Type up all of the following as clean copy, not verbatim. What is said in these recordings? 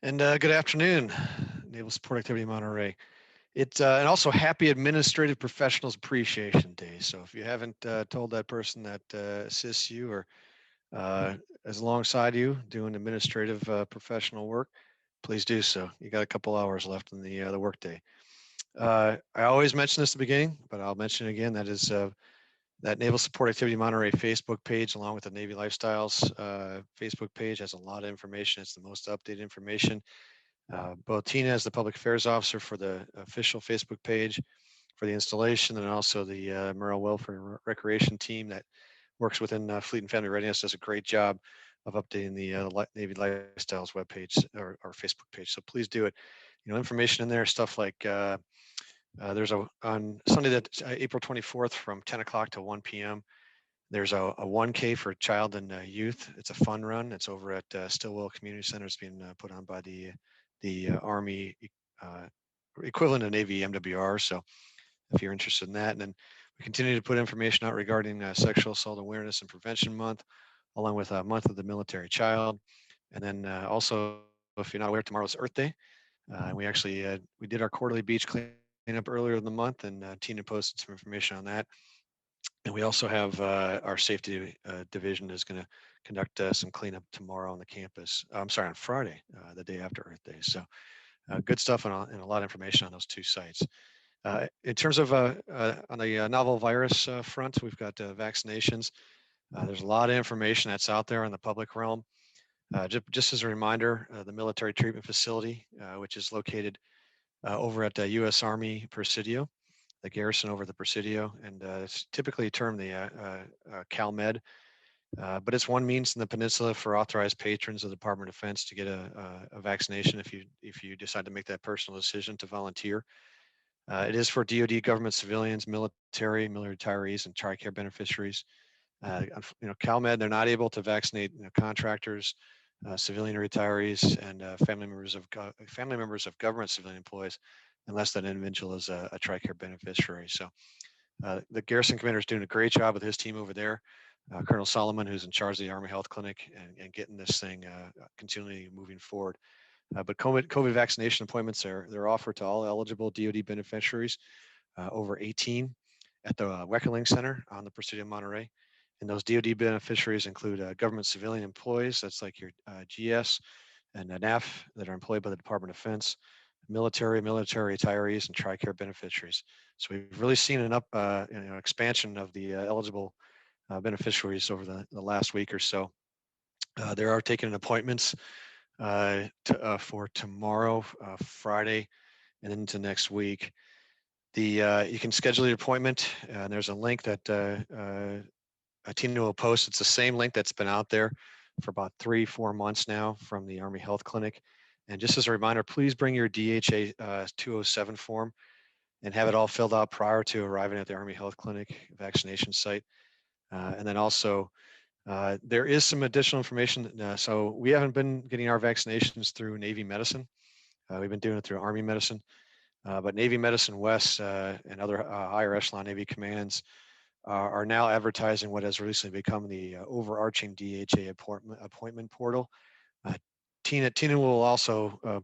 And good afternoon, Naval Support Activity Monterey. And also happy Administrative Professionals Appreciation Day. So if you haven't told that person that assists you or uh, is alongside you doing administrative professional work, please do so. You got a couple hours left in the workday. I always mention this at the beginning, but I'll mention it again. That is that Naval Support Activity Monterey Facebook page, along with the Navy Lifestyles Facebook page, has a lot of information. It's the most updated information. Both Tina as the public affairs officer for the official Facebook page for the installation, and also the Morale Welfare and Recreation team that works within Fleet and Family Readiness does a great job of updating the Navy Lifestyles webpage or Facebook page. So please do it. Information in there, stuff like there's on Sunday that April 24th from 10 o'clock to 1 p.m. There's a 1K for child and youth. It's a fun run. It's over at Stillwell Community Center. It's being put on by the Army uh, equivalent of Navy MWR. So if you're interested in that, and then we continue to put information out regarding Sexual Assault Awareness and Prevention Month, along with a month of the military child. And then also, if you're not aware, tomorrow's Earth Day. We did our quarterly beach cleanup earlier in the month, and Tina posted some information on that. And we also have our safety division is going to conduct some cleanup tomorrow on the campus. I'm sorry, on Friday, the day after Earth Day. So good stuff and a lot of information on those two sites. In terms of on the novel virus front, we've got vaccinations. There's a lot of information that's out there in the public realm. Just as a reminder, the military treatment facility, which is located over at U.S. Army Presidio, the garrison over the Presidio, and it's typically termed the CalMed, but it's one means in the peninsula for authorized patrons of the Department of Defense to get a vaccination if you decide to make that personal decision to volunteer. It is for DoD government civilians, military retirees, and TRICARE beneficiaries. CalMed, they're not able to vaccinate contractors, civilian retirees, and family members of government civilian employees, unless that individual is a TRICARE beneficiary. So the garrison commander is doing a great job with his team over there. Colonel Solomon, who's in charge of the Army Health Clinic, and getting this thing continually moving forward. But COVID vaccination appointments they're offered to all eligible DoD beneficiaries over 18 at the Weckerling Center on the Presidio Monterey. And those DoD beneficiaries include government civilian employees, that's like your GS and NAF that are employed by the Department of Defense, military retirees, and TRICARE beneficiaries. So we've really seen an expansion of the eligible beneficiaries over the last week or so. There are taking appointments for tomorrow, Friday, and into next week. You can schedule your appointment, and there's a link that Tina will post. It's the same link that's been out there for about 3-4 months now from the Army Health Clinic. And just as a reminder, please bring your DHA 207 form and have it all filled out prior to arriving at the Army Health Clinic vaccination site. And then also, there is some additional information. So we haven't been getting our vaccinations through Navy Medicine. We've been doing it through Army Medicine. But Navy Medicine West and other higher echelon Navy commands are now advertising what has recently become the overarching DHA appointment portal. Uh, Tina will also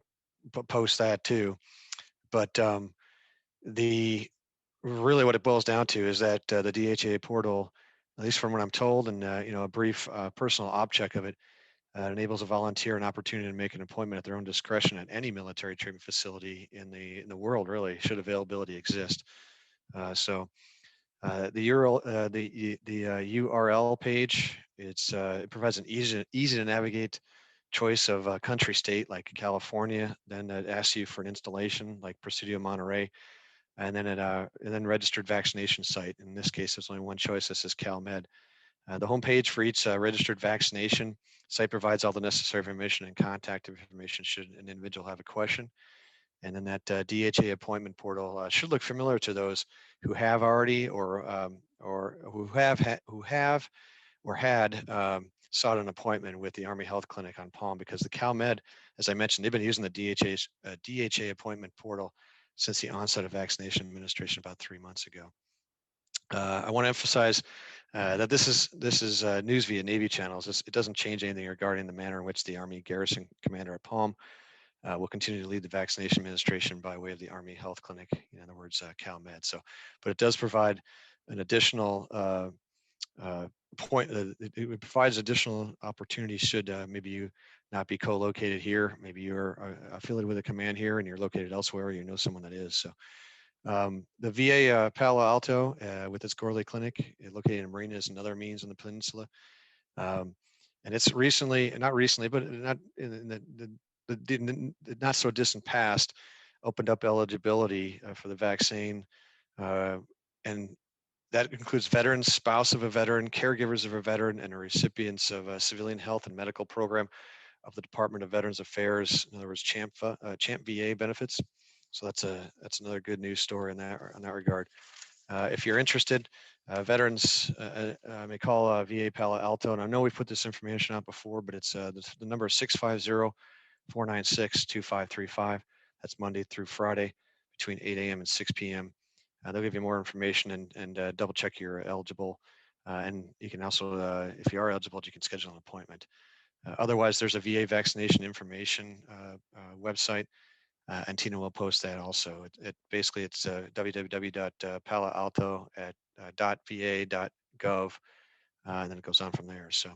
post that too. But the really what it boils down to is that the DHA portal, at least from what I'm told, and a brief personal op check of it, enables a volunteer an opportunity to make an appointment at their own discretion at any military treatment facility in the world. Really, should availability exist. So the URL page, it provides an easy to navigate choice of a country state like California. Then it asks you for an installation like Presidio Monterey, and then registered vaccination site. In this case, there's only one choice. This is CalMed. The homepage for each registered vaccination site provides all the necessary information and contact information should an individual have a question. And then that DHA appointment portal should look familiar to those who have already or who have or had sought an appointment with the Army Health Clinic on Palm, because the CalMed, as I mentioned, they've been using the DHA appointment portal since the onset of vaccination administration about 3 months ago. I want to emphasize that this is news via Navy channels. It doesn't change anything regarding the manner in which the Army Garrison Commander at Palm will continue to lead the vaccination administration by way of the Army Health Clinic, in other words, CalMed. So, but it does provide an additional point. It provides additional opportunities should maybe you not be co-located here. Maybe you're affiliated with a command here and you're located elsewhere. You know someone that is. So the VA Palo Alto with its Gorley Clinic, located in Marina, is another means on the peninsula. And it's recently, not recently, but not in the not so distant past, opened up eligibility for the vaccine. And that includes veterans, spouse of a veteran, caregivers of a veteran, and recipients of a civilian health and medical program of the Department of Veterans Affairs. In other words, CHAMP VA benefits. So that's another good news story in that regard. If you're interested, veterans may call VA Palo Alto, and I know we've put this information out before, but it's the number is 650-496-2535. That's Monday through Friday between 8 a.m. and 6 p.m. They'll give you more information and double check you're eligible. And you can also, if you are eligible, you can schedule an appointment. Otherwise, there's a VA vaccination information website, and Tina will post that also. Basically it's www.paloalto.va.gov, and then it goes on from there. So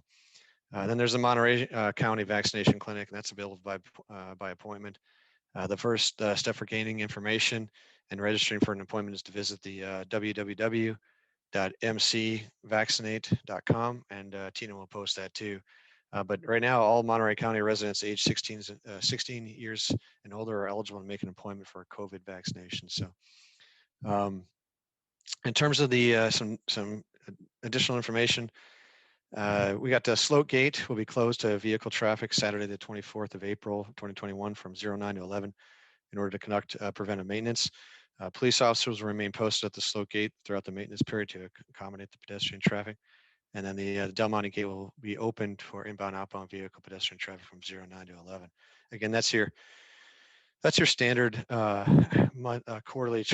then there's the Monterey County Vaccination Clinic, and that's available by appointment. The first step for gaining information and registering for an appointment is to visit the www.mcvaccinate.com, and Tina will post that too. But right now, all Monterey County residents age 16 years and older are eligible to make an appointment for a COVID vaccination. So in terms of the some additional information, we got the Sloat Gate will be closed to vehicle traffic Saturday, the 24th of April, 2021 from 09 to 11 in order to conduct preventive maintenance. Police officers will remain posted at the Sloat Gate throughout the maintenance period to accommodate the pedestrian traffic. And then the Del Monte Gate will be opened for inbound, outbound vehicle pedestrian traffic from 09 to 11. Again, that's your standard quarterly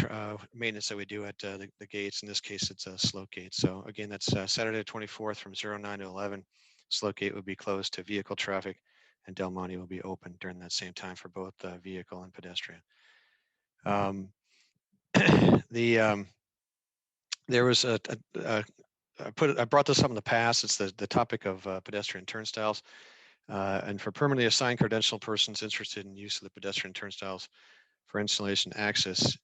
maintenance that we do at the gates. In this case, it's a Sloat Gate. So again, that's Saturday 24th from 09 to 11. Sloat Gate will be closed to vehicle traffic, and Del Monte will be open during that same time for both vehicle and pedestrian. There was I brought this up in the past. It's the topic of pedestrian turnstiles. And for permanently assigned credentialed persons interested in use of the pedestrian turnstiles for installation access,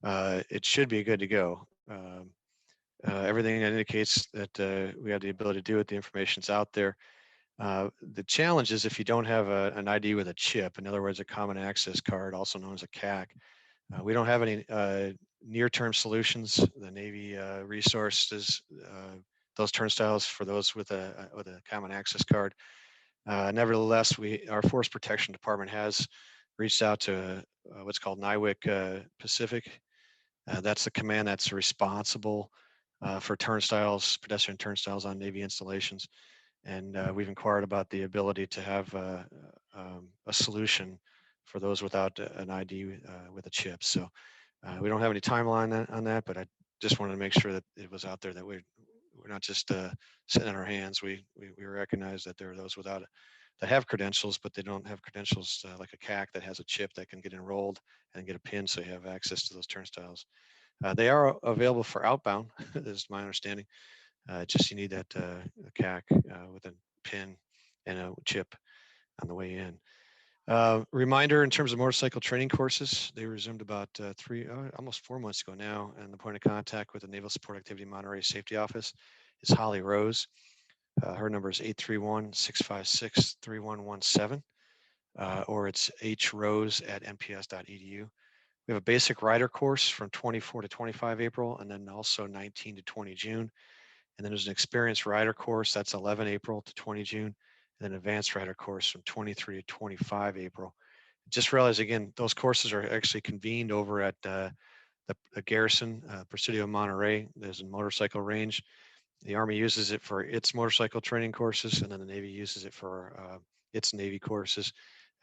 it should be good to go. Everything indicates that we have the ability to do it. The information's out there. The challenge is if you don't have an ID with a chip, in other words, a common access card, also known as a CAC. We don't have any near-term solutions. The Navy resources those turnstiles for those with a common access card. Nevertheless, our Force Protection Department has reached out to what's called NIWC Pacific. That's the command that's responsible for turnstiles, pedestrian turnstiles on Navy installations. And we've inquired about the ability to have a solution for those without an ID with a chip. So we don't have any timeline on that, but I just wanted to make sure that it was out there, that we're not just sitting on our hands. We recognize that there are those without it that have credentials, but they don't have credentials like a CAC that has a chip that can get enrolled and get a PIN, so you have access to those turnstiles. They are available for outbound, is my understanding. Just you need that CAC with a PIN and a chip on the way in. Reminder in terms of motorcycle training courses, they resumed about almost 4 months ago now, and the point of contact with the Naval Support Activity Monterey Safety Office is Holly Rose. Her number is 831-656-3117, or it's hrose@nps.edu. We have a basic rider course from 24 to 25 April, and then also 19 to 20 June. And then there's an experienced rider course, that's 11 April to 20 June, and then advanced rider course from 23 to 25 April. Just realize, again, those courses are actually convened over at the Garrison, Presidio Monterey. There's a motorcycle range. The Army uses it for its motorcycle training courses, and then the Navy uses it for its Navy courses.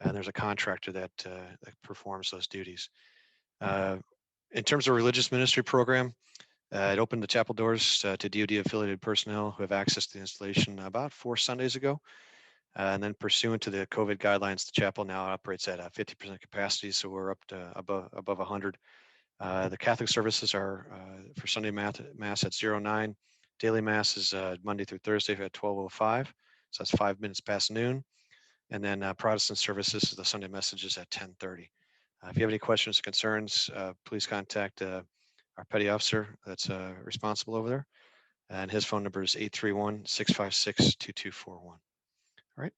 And there's a contractor that performs those duties. In terms of religious ministry program, it opened the chapel doors to DoD affiliated personnel who have access to the installation about 4 Sundays ago. And then pursuant to the COVID guidelines, the chapel now operates at 50% capacity, so we're up to above 100. The Catholic services are for Sunday Mass at 09. Daily Mass is Monday through Thursday at 12:05, so that's 5 minutes past noon. And then Protestant services, the Sunday messages at 10:30. If you have any questions or concerns, please contact our petty officer that's responsible over there. And his phone number is 831-656-2241. All right.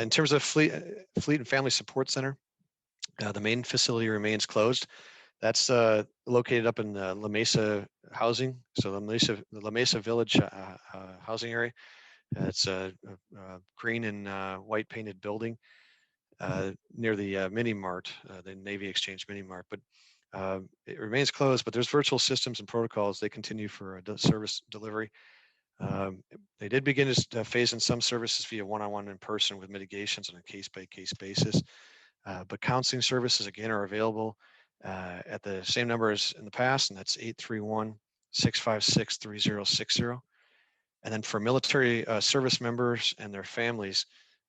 In terms of Fleet and Family Support Center, the main facility remains closed. That's located up in the La Mesa housing. So the La Mesa Village housing area. It's a green and white painted building near the mini mart, the Navy Exchange mini mart. But it remains closed, but there's virtual systems and protocols. They continue for service delivery. They did begin to phase in some services via one-on-one in person with mitigations on a case-by-case basis. But counseling services, again, are available at the same number as in the past, and that's 831-656-3060. And then for military service members and their families,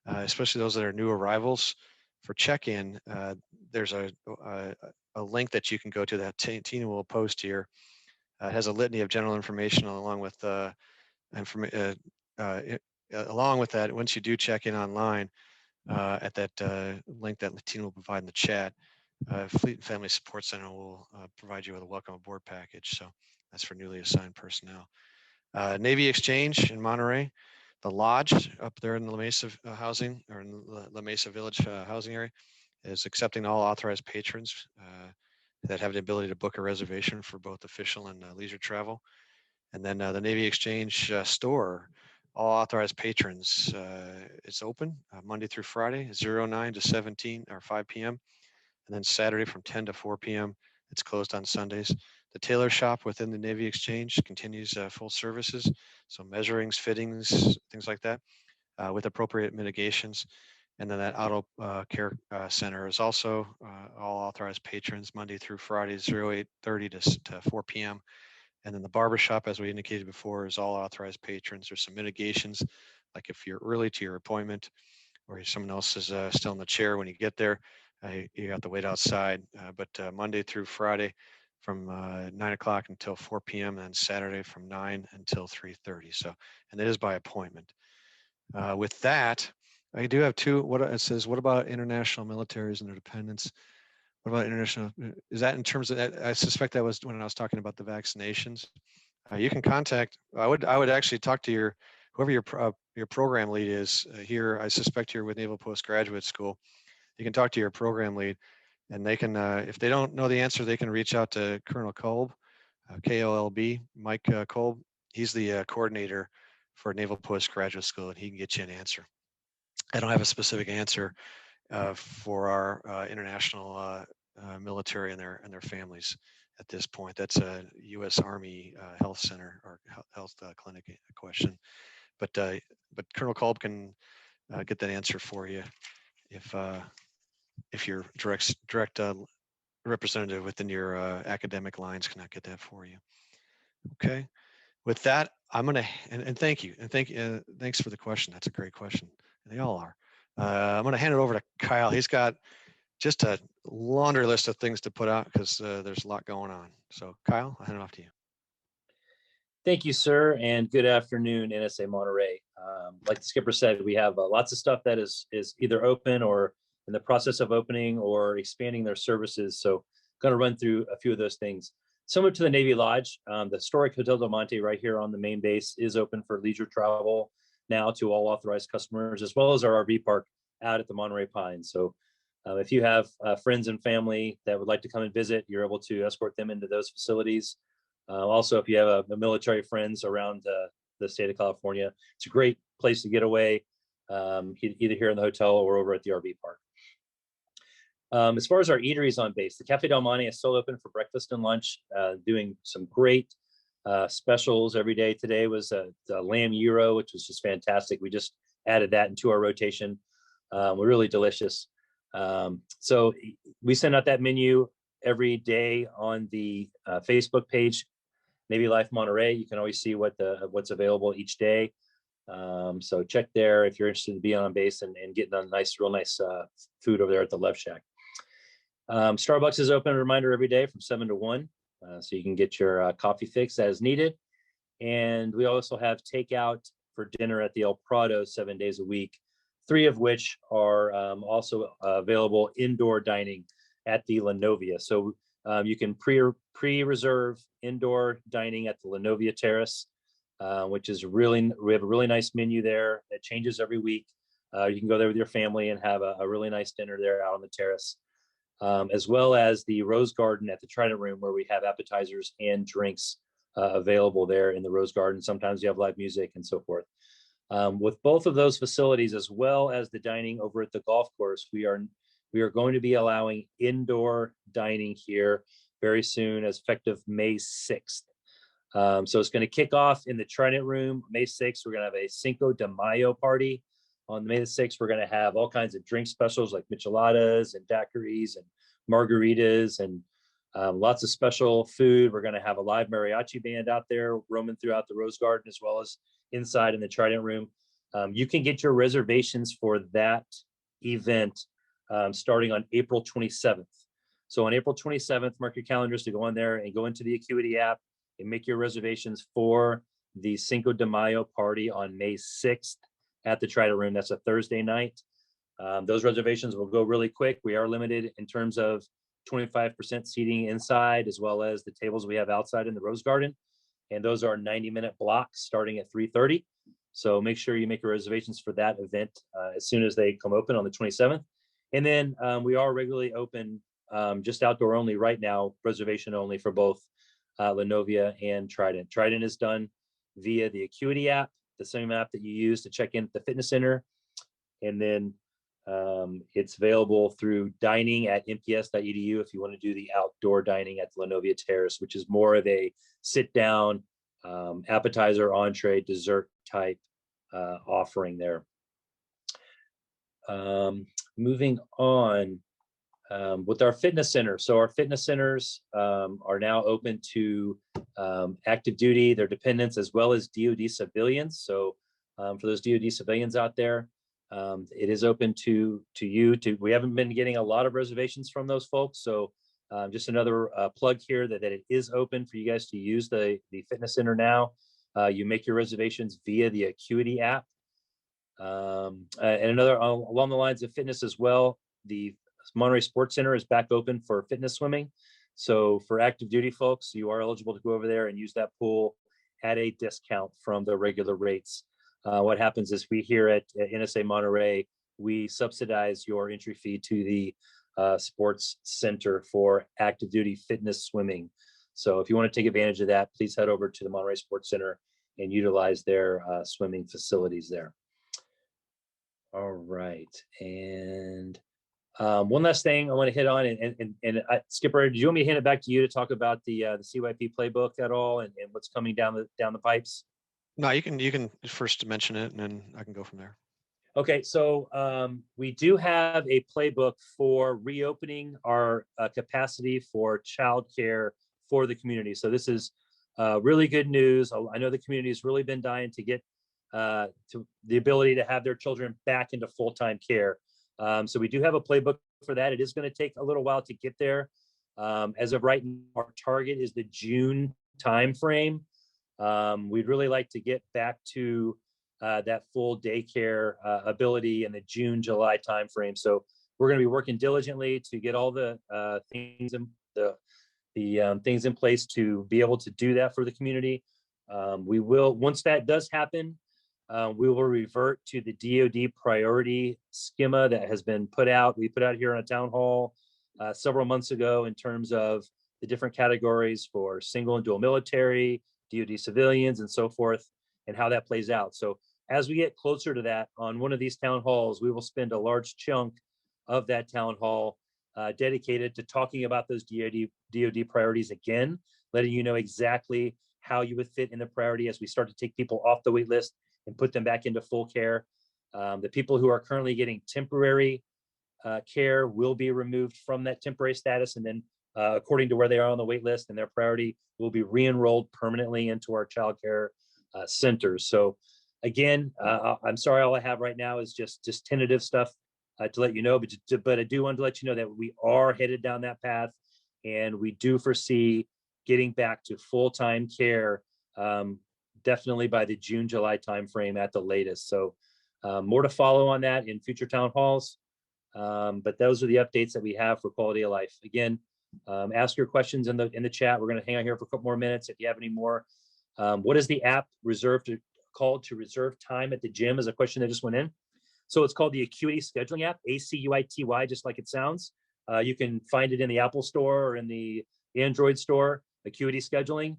especially those that are new arrivals, for check-in, there's a link that you can go to that Tina will post here. It has a litany of general information along with along with that. Once you do check in online at that link that Tina will provide in the chat, Fleet and Family Support Center will provide you with a welcome aboard package. So that's for newly assigned personnel. Navy Exchange in Monterey, the lodge up there in the La Mesa housing, or in the La Mesa Village housing area, is accepting all authorized patrons that have the ability to book a reservation for both official and leisure travel. And then the Navy Exchange store, all authorized patrons, it's open Monday through Friday, 09 to 17 or 5 p.m. And then Saturday from 10 to 4 p.m. It's closed on Sundays. The tailor shop within the Navy Exchange continues full services, so measurings, fittings, things like that, with appropriate mitigations. And then that auto care center is also all authorized patrons Monday through Friday, 08:30 to 4 p.m. And then the barbershop, as we indicated before, is all authorized patrons. There's some mitigations, like if you're early to your appointment or someone else is still in the chair when you get there, you got to wait outside. But Monday through Friday from 9 o'clock until 4 p.m. and Saturday from 9 until 3:30. So, and it is by appointment. With that, I do have two. What it says, what about international militaries and their dependents? What about international? Is that in terms of that? I suspect that was when I was talking about the vaccinations. You can contact. I would actually talk to your whoever your program lead is here. I suspect you're with Naval Postgraduate School. You can talk to your program lead, and they can, if they don't know the answer, they can reach out to Colonel Kolb, KOLB, Mike Kolb. He's the coordinator for Naval Postgraduate School, and he can get you an answer. I don't have a specific answer for our international military and their families at this point. That's a U.S. Army Health Center or health clinic question, but Colonel Kolb can get that answer for you if your direct representative within your academic lines cannot get that for you. Okay. With that, I'm gonna and thank you and thanks for the question. That's a great question. They all are. I'm gonna hand it over to Kyle. He's got just a laundry list of things to put out because there's a lot going on. So Kyle, I'll hand it off to you. Thank you, sir, and good afternoon, NSA Monterey. Like the skipper said, we have lots of stuff that is either open or in the process of opening or expanding their services. So I'm going to run through a few of those things. Similar to the Navy Lodge, the historic Hotel Del Monte right here on the main base is open for leisure travel now to all authorized customers, as well as our RV park out at the Monterey Pines. So if you have friends and family that would like to come and visit, you're able to escort them into those facilities. Also, if you have a military friends around the state of California, it's a great place to get away, either here in the hotel or over at the RV park. As far as our eateries on base, the Cafe Del Monte is still open for breakfast and lunch, doing some great specials every day. Today was the lamb gyro, which was just fantastic. We just added that into our rotation. We're really delicious. So we send out that menu every day on the Facebook page, Navy Life Monterey. You can always see what's available each day. So check there if you're interested in being on base and getting a real nice food over there at the Love Shack. Starbucks is open, a reminder, every day from 7 to 1. So you can get your coffee fix as needed. And we also have takeout for dinner at the El Prado 7 days a week, 3 of which are also available indoor dining at the Lenovia. So you can pre-reserve indoor dining at the Lenovia Terrace, which is we have a really nice menu there that changes every week. You can go there with your family and have a really nice dinner there out on the terrace, as well as the Rose Garden at the Trident Room, where we have appetizers and drinks available there in the Rose Garden. Sometimes you have live music and so forth. With both of those facilities, as well as the dining over at the golf course, we are going to be allowing indoor dining here very soon, as effective May 6th. So it's going to kick off in the Trident Room May 6th. We're going to have a Cinco de Mayo party on May the 6th. We're going to have all kinds of drink specials like micheladas and daiquiris and margaritas and lots of special food. We're going to have a live mariachi band out there roaming throughout the Rose Garden, as well as inside in the Trident Room. You can get your reservations for that event starting on April 27th. So on April 27th, mark your calendars to go on there and go into the Acuity app and make your reservations for the Cinco de Mayo party on May 6th at the Trident Room. That's a Thursday night. Those reservations will go really quick. We are limited in terms of 25% seating inside, as well as the tables we have outside in the Rose Garden. And those are 90-minute blocks starting at 3:30. So make sure you make your reservations for that event as soon as they come open on the 27th. And then we are regularly open, just outdoor only right now, reservation only for both Lenovia and Trident. Trident is done via the Acuity app, the same app that you use to check in at the fitness center. And then it's available through dining at nps.edu if you want to do the outdoor dining at the Lenovia Terrace, which is more of a sit down appetizer, entree, dessert type offering there. Moving on with our fitness center. So our fitness centers are now open to active duty, their dependents, as well as DoD civilians. So for those DoD civilians out there, it is open to you. We haven't been getting a lot of reservations from those folks. So just another plug here that it is open for you guys to use the fitness center now. You make your reservations via the Acuity app. And another along the lines of fitness as well, the Monterey Sports Center is back open for fitness swimming. So for active duty folks, you are eligible to go over there and use that pool at a discount from the regular rates. What happens is we here at NSA Monterey, we subsidize your entry fee to the sports center for active duty fitness swimming. So if you want to take advantage of that, please head over to the Monterey Sports Center and utilize their swimming facilities there. All right. And one last thing I want to hit on, and Skipper, do you want me to hand it back to you to talk about the CYP playbook at all and what's coming down the pipes? No, you can first mention it, and then I can go from there. Okay, so we do have a playbook for reopening our capacity for childcare for the community. So this is really good news. I know the community has really been dying to get to the ability to have their children back into full-time care. So we do have a playbook for that. It is going to take a little while to get there. As of right now, our target is the June timeframe. We'd really like to get back to that full daycare ability in the June, July timeframe. So we're going to be working diligently to get all the things in things in place to be able to do that for the community. We will, once that does happen, we will revert to the DoD priority schema that has been put out. We put out here on a town hall several months ago in terms of the different categories for single and dual military, DoD civilians, and so forth, and how that plays out. So as we get closer to that, on one of these town halls, we will spend a large chunk of that town hall dedicated to talking about those DoD priorities again, letting you know exactly how you would fit in the priority as we start to take people off the wait list and put them back into full care. The people who are currently getting temporary care will be removed from that temporary status, and then according to where they are on the wait list and their priority, will be re-enrolled permanently into our child care centers. So Again, I'm sorry, all I have right now is just tentative stuff to let you know, but I do want to let you know that we are headed down that path, and we do foresee getting back to full-time care definitely by the June-July timeframe at the latest. So more to follow on that in future town halls. But those are the updates that we have for quality of life. Again, ask your questions in the chat. We're going to hang out here for a couple more minutes if you have any more. What is the app called to reserve time at the gym is a question that just went in. So it's called the Acuity Scheduling app, ACUITY, just like it sounds. You can find it in the Apple Store or in the Android store, Acuity Scheduling.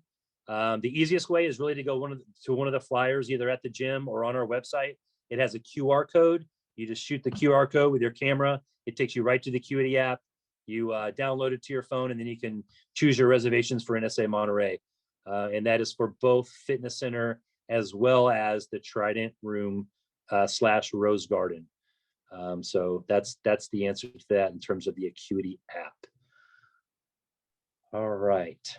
The easiest way is really to go to one of the flyers, either at the gym or on our website. It has a QR code. You just shoot the QR code with your camera. It takes you right to the Acuity app. You download it to your phone, and then you can choose your reservations for NSA Monterey. And that is for both fitness center as well as the Trident Room / Rose Garden. So that's the answer to that in terms of the Acuity app. All right.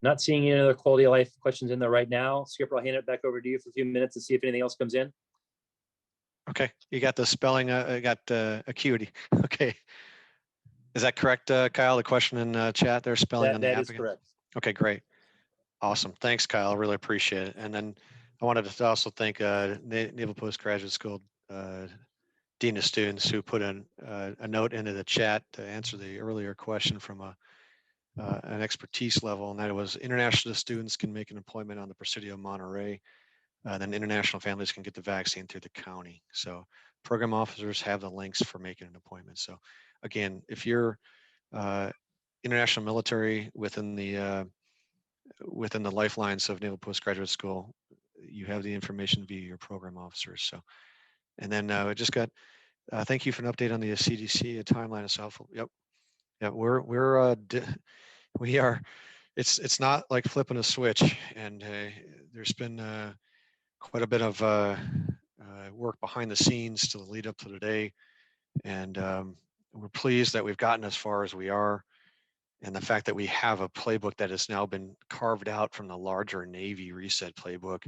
Not seeing any other quality of life questions in there right now. Skipper, I'll hand it back over to you for a few minutes to see if anything else comes in. Okay, you got the spelling. I got Acuity. Okay, is that correct, Kyle? The question in chat there, spelling on the That app is again? correct. Okay, great, awesome. Thanks, Kyle. I really appreciate it. And then I wanted to also thank Naval Postgraduate School Dean of Students who put in a note into the chat to answer the earlier question from an expertise level, and that was international students can make an appointment on the Presidio Monterey. Then international families can get the vaccine through the county. So program officers have the links for making an appointment. So again, if you're international military within the lifelines of Naval Postgraduate School, you have the information via your program officers. So, and then I just got thank you for an update on the CDC timeline itself. Yep, yeah, we are. It's not like flipping a switch, and there's been quite a bit of work behind the scenes to lead up to today, and we're pleased that we've gotten as far as we are, and the fact that we have a playbook that has now been carved out from the larger Navy reset playbook,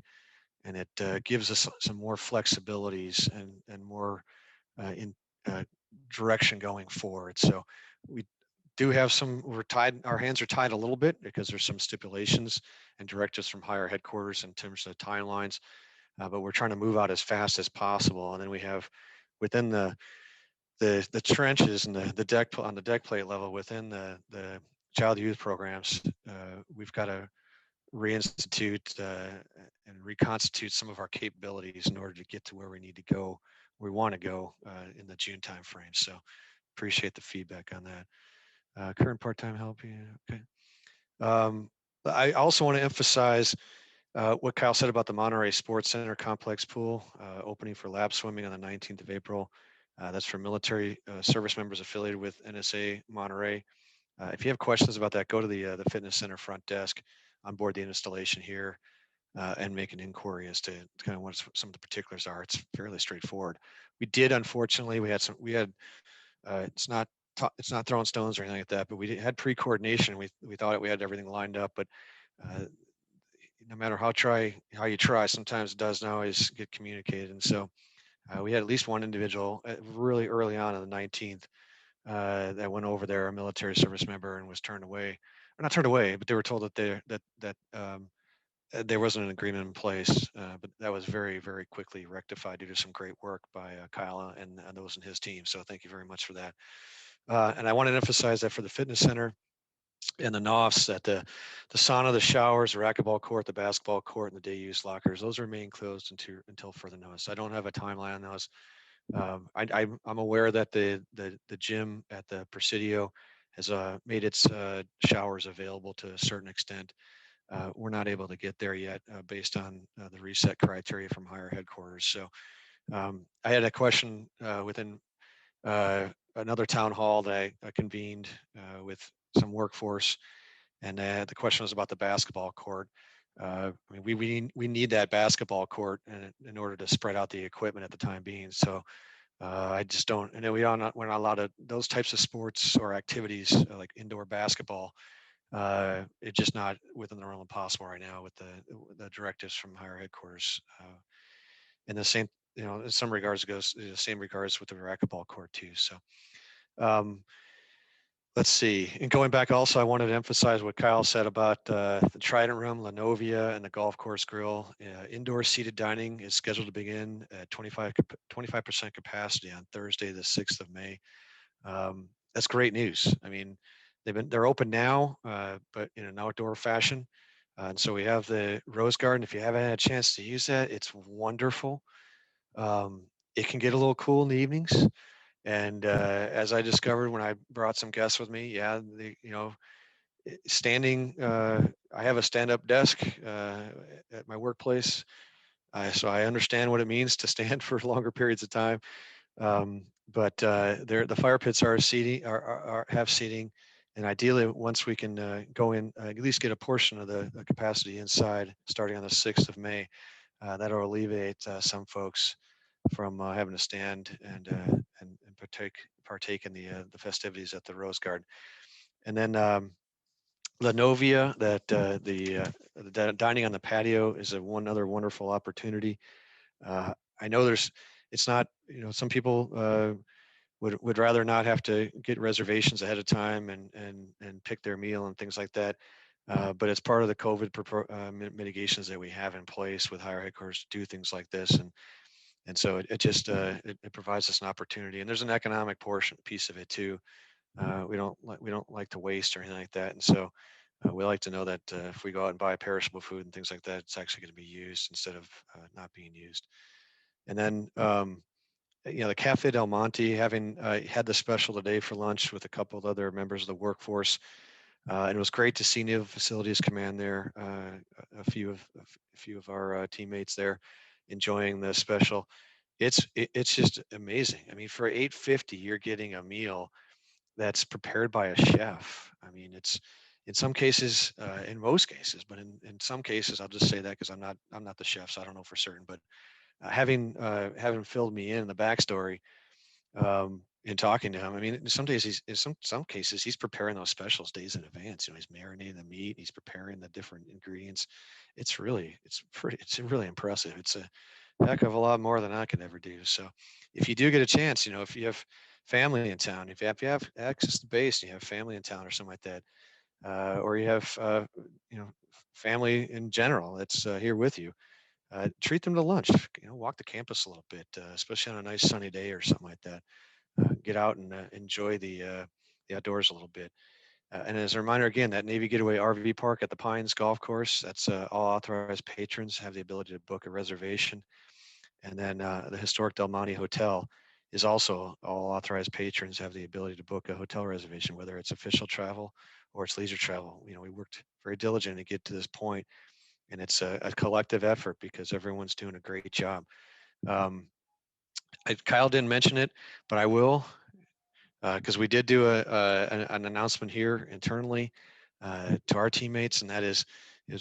and it gives us some more flexibilities and more in direction going forward. So we do have our hands are tied a little bit because there's some stipulations and directives from higher headquarters in terms of timelines. But we're trying to move out as fast as possible. And then we have within the trenches and the deck on the deck plate level within the child youth programs, we've got to reinstitute and reconstitute some of our capabilities in order to get to where we need to go, where we want to go in the June timeframe. So appreciate the feedback on that. Current part-time help, yeah, okay. I also want to emphasize what Kyle said about the Monterey Sports Center complex pool opening for lap swimming on the 19th of April. That's for military service members affiliated with NSA Monterey. If you have questions about that, go to the fitness center front desk on board the installation here and make an inquiry as to kind of what some of the particulars are. It's fairly straightforward. We did, unfortunately, it's not throwing stones or anything like that, but we had pre-coordination. We thought we had everything lined up, but no matter how you try, sometimes it doesn't always get communicated. And so we had at least one individual really early on the 19th that went over there, a military service member, and was turned away, or not turned away, but they were told that there wasn't an agreement in place. But that was very, very quickly rectified due to some great work by Kyle and those in his team. So thank you very much for that. And I want to emphasize that for the fitness center and the NOFs, that the sauna, the showers, the racquetball court, the basketball court, and the day use lockers, those remain closed until further notice. I don't have a timeline on those. I'm aware that the gym at the Presidio has made its showers available to a certain extent. We're not able to get there yet based on the reset criteria from higher headquarters. So I had a question within another town hall that I convened with some workforce, and the question was about the basketball court. I mean, we need that basketball court in order to spread out the equipment at the time being. So I just don't. And we're not allowed to those types of sports or activities like indoor basketball. It's just not within the realm of possible right now with the directives from higher headquarters. And the same, in some regards, it goes the same regards with the racquetball court too. So um, let's see. And going back also, I wanted to emphasize what Kyle said about the Trident Room, Lanovia, and the golf course grill. Indoor seated dining is scheduled to begin at 25% capacity on Thursday, the 6th of May. That's great news. I mean, they're open now, but in an outdoor fashion. And so we have the Rose Garden. If you haven't had a chance to use that, it's wonderful. It can get a little cool in the evenings. And as I discovered when I brought some guests with me, yeah, standing, I have a stand-up desk at my workplace. So I understand what it means to stand for longer periods of time. But the fire pits are seating, have seating, and ideally, once we can go in, at least get a portion of the capacity inside, starting on the 6th of May, that'll alleviate some folks from having to stand and partake in the festivities at the Rose Garden. And then Lanovia, that the dining on the patio is one other wonderful opportunity. I know it's not, some people would rather not have to get reservations ahead of time and pick their meal and things like that. But it's part of the COVID mitigations that we have in place with higher headquarters to do things like this. And so it just it provides us an opportunity, and there's an economic portion piece of it too. We don't like to waste or anything like that, and so we like to know that if we go out and buy perishable food and things like that, it's actually going to be used instead of not being used. And then the Cafe Del Monte, having had the special today for lunch with a couple of other members of the workforce, and it was great to see Naval Facilities Command there. A few of our teammates there enjoying the special. It's just amazing. I mean, for 850, you're getting a meal that's prepared by a chef. I mean, it's in some cases, in most cases, but in some cases, I'll just say that because I'm not the chef, so I don't know for certain. But having filled me in the backstory, in talking to him, I mean, in some days in some cases he's preparing those specials days in advance. He's marinating the meat, he's preparing the different ingredients. It's really impressive. It's a heck of a lot more than I could ever do. So if you do get a chance, if you have family in town, if you have access to the base and you have family in town or something like that, or you have family in general that's here with you, treat them to lunch. Walk the campus a little bit, especially on a nice sunny day or something like that. Get out and enjoy the outdoors a little bit. And as a reminder, again, that Navy Getaway RV Park at the Pines Golf Course, that's all authorized patrons have the ability to book a reservation. And then the historic Del Monte Hotel is also all authorized patrons have the ability to book a hotel reservation, whether it's official travel or it's leisure travel. We worked very diligent to get to this point, and it's a collective effort because everyone's doing a great job. Um, Kyle didn't mention it, but I will, because we did do an announcement here internally to our teammates, and that is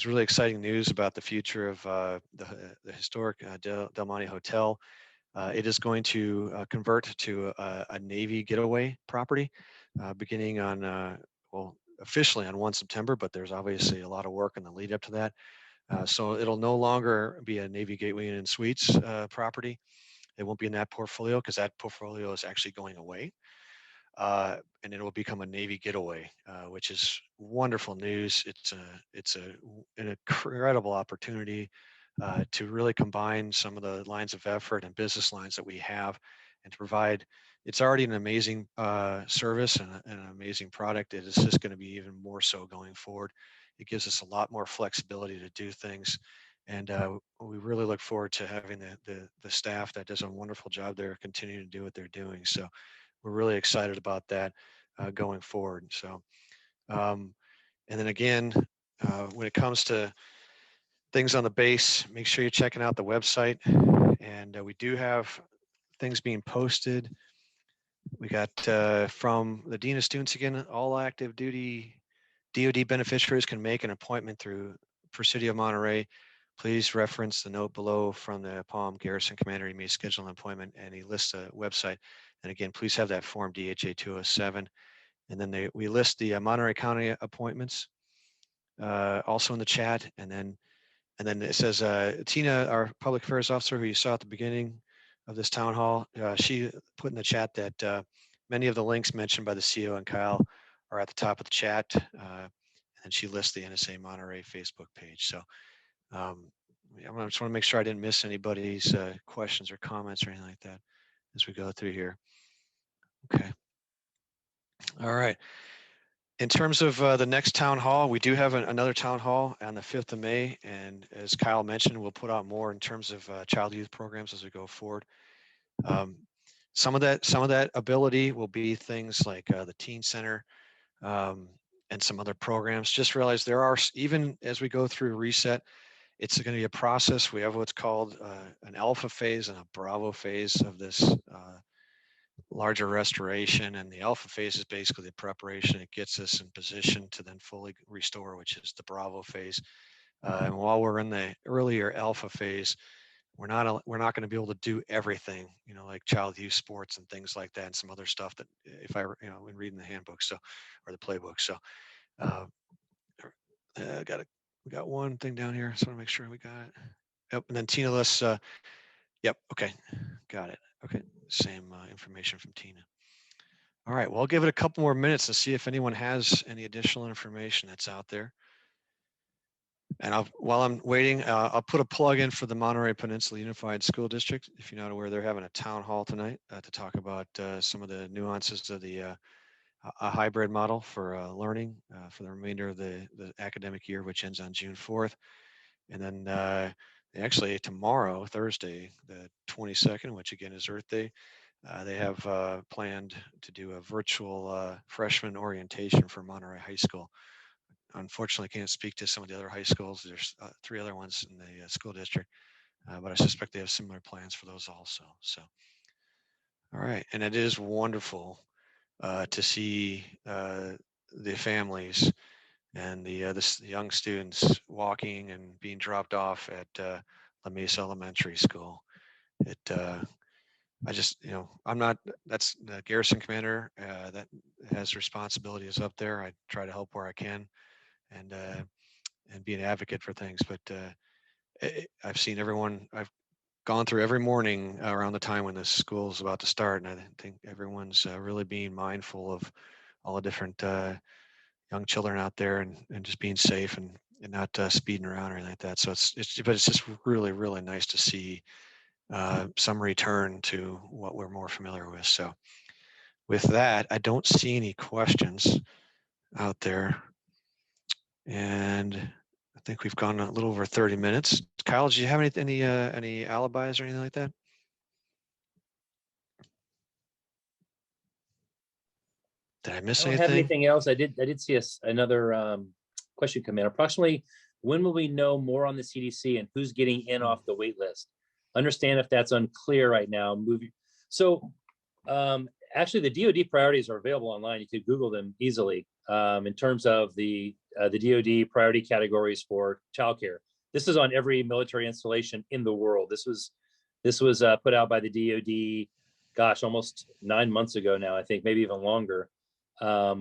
really exciting news about the future of the historic Del Monte Hotel. It is going to convert to a Navy getaway property beginning on, well, officially on 1 September, but there's obviously a lot of work in the lead up to that. So it'll no longer be a Navy Gateway Inn and Suites property. It won't be in that portfolio because that portfolio is actually going away. And it will become a Navy getaway, which is wonderful news. An incredible opportunity to really combine some of the lines of effort and business lines that we have, and to provide. It's already an amazing service and an amazing product. It is just going to be even more so going forward. It gives us a lot more flexibility to do things, and we really look forward to having the staff that does a wonderful job there continue to do what they're doing. So we're really excited about that going forward. So, and then again, when it comes to things on the base, make sure you're checking out the website. And we do have things being posted. We got from the Dean of Students again, all active duty DoD beneficiaries can make an appointment through Presidio of Monterey. Please reference the note below from the Palm Garrison Commander. He may schedule an appointment, and he lists a website. And again, please have that form DHA 207. And then we list the Monterey County appointments. also in the chat. And then it says, Tina, our public affairs officer, who you saw at the beginning of this town hall, she put in the chat that many of the links mentioned by the CEO and Kyle are at the top of the chat. And she lists the NSA Monterey Facebook page. So I just want to make sure I didn't miss anybody's questions or comments or anything like that as we go through here. Okay. All right. In terms of the next town hall, we do have another town hall on the 5th of May. And as Kyle mentioned, we'll put out more in terms of child youth programs as we go forward. Some of that ability will be things like the Teen Center and some other programs. Just realize there are, even as we go through reset, it's going to be a process. We have what's called an alpha phase and a bravo phase of this larger restoration, and the alpha phase is basically the preparation. It gets us in position to then fully restore, which is the bravo phase. And while we're in the earlier alpha phase, we're not going to be able to do everything, like child youth sports and things like that, and some other stuff that if I, when reading the handbook, so, or the playbook. So we got one thing down here. So I want to make sure we got it. Yep. And then Tina lists, yep. Okay. Got it. Okay. Same information from Tina. All right. Well, I'll give it a couple more minutes to see if anyone has any additional information that's out there. And while I'm waiting, I'll put a plug in for the Monterey Peninsula Unified School District. If you're not aware, they're having a town hall tonight to talk about some of the nuances of the a hybrid model for learning for the remainder of the academic year, which ends on June 4th. And then actually tomorrow, Thursday, the 22nd, which again is Earth Day, they have planned to do a virtual freshman orientation for Monterey High School. Unfortunately, I can't speak to some of the other high schools. There's 3 other ones in the school district, but I suspect they have similar plans for those also. So, all right, and it is wonderful to see the families and the young students walking and being dropped off at La Mesa Elementary School. I just, I'm not, that's the garrison commander that has responsibility is up there. I try to help where I can and be an advocate for things. But I've seen everyone, I've gone through every morning around the time when the school is about to start. And I think everyone's really being mindful of all the different young children out there and just being safe and not speeding around or anything like that. So but it's just really, really nice to see some return to what we're more familiar with. So with that, I don't see any questions out there. And I think we've gone a little over 30 minutes. Kyle, do you have any alibis or anything like that? Did I miss I don't anything? have anything else. I did see another question come in. Approximately when will we know more on the CDC and who's getting in off the wait list? Understand if that's unclear right now. So actually the DoD priorities are available online. You could Google them easily in terms of the DoD priority categories for childcare. This is on every military installation in the world. This was put out by the DoD, gosh, almost 9 months ago now, I think, maybe even longer,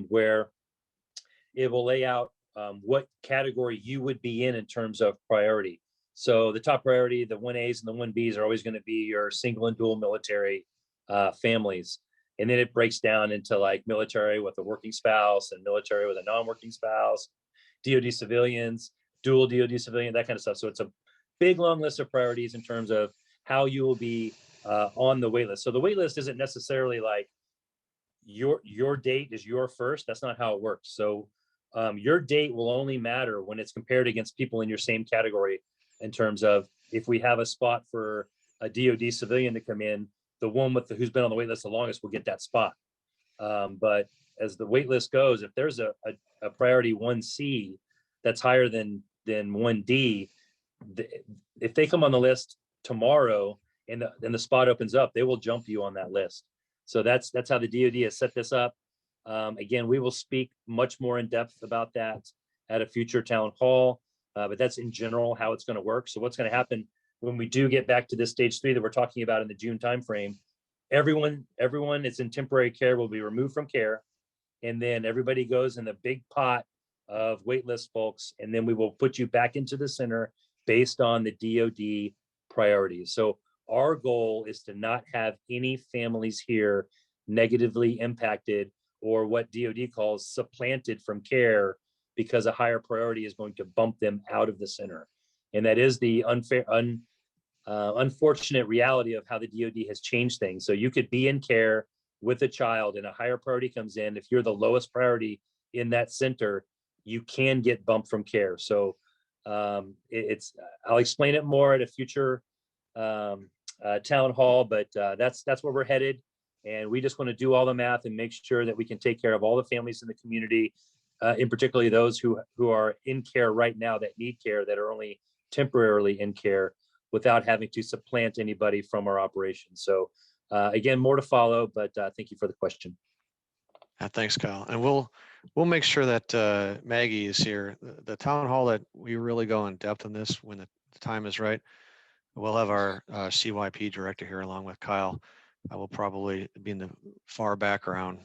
where it will lay out what category you would be in terms of priority. So the top priority, the 1As and the 1Bs are always going to be your single and dual military families. And then it breaks down into like military with a working spouse and military with a non-working spouse, DoD civilians, dual DoD civilian, that kind of stuff. So it's a big, long list of priorities in terms of how you will be on the wait list. So the wait list isn't necessarily like your date is your first. That's not how it works. So your date will only matter when it's compared against people in your same category in terms of if we have a spot for a DoD civilian to come in, the one with who's been on the wait list the longest will get that spot. But as the wait list goes, if there's a priority 1C that's higher than 1D, if they come on the list tomorrow and the spot opens up, they will jump you on that list. So that's how the DoD has set this up. Again, we will speak much more in depth about that at a future town hall, but that's in general how it's going to work. So what's going to happen when we do get back to this stage 3 that we're talking about in the June timeframe? Everyone that's in temporary care will be removed from care, and then everybody goes in the big pot of waitlist folks, and then we will put you back into the center based on the DoD priorities. So our goal is to not have any families here negatively impacted or what DoD calls supplanted from care because a higher priority is going to bump them out of the center. And that is the unfortunate reality of how the DoD has changed things. So you could be in care with a child and a higher priority comes in. If you're the lowest priority in that center, you can get bumped from care. So I'll explain it more at a future town hall, but that's where we're headed. And we just want to do all the math and make sure that we can take care of all the families in the community, in particularly those who are in care right now that need care, that are only temporarily in care, without having to supplant anybody from our operation. So again, more to follow, but thank you for the question. Thanks, Kyle. And we'll make sure that Maggie is here. The town hall that we really go in depth on this when the time is right. We'll have our CYP director here along with Kyle. I will probably be in the far background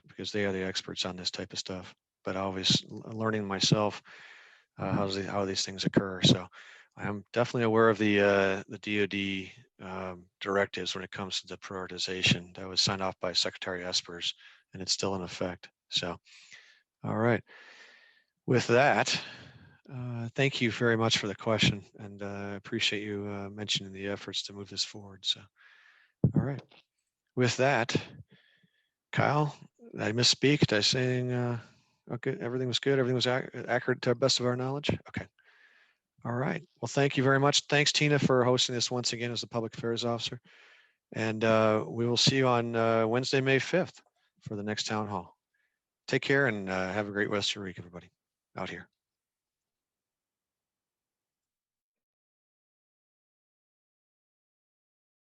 because they are the experts on this type of stuff. But always learning myself how these things occur. So I am definitely aware of the DoD directives when it comes to the prioritization that was signed off by Secretary Espers, and it's still in effect. So, all right. With that, thank you very much for the question, and I appreciate you mentioning the efforts to move this forward. So, all right. With that, Kyle, did I misspeak? Did I say anything? Okay, everything was good. Everything was accurate to the best of our knowledge. Okay. All right. Well, thank you very much. Thanks, Tina, for hosting this once again as the Public Affairs Officer. And we will see you on Wednesday, May 5th for the next town hall. Take care and have a great rest of your week, everybody out here.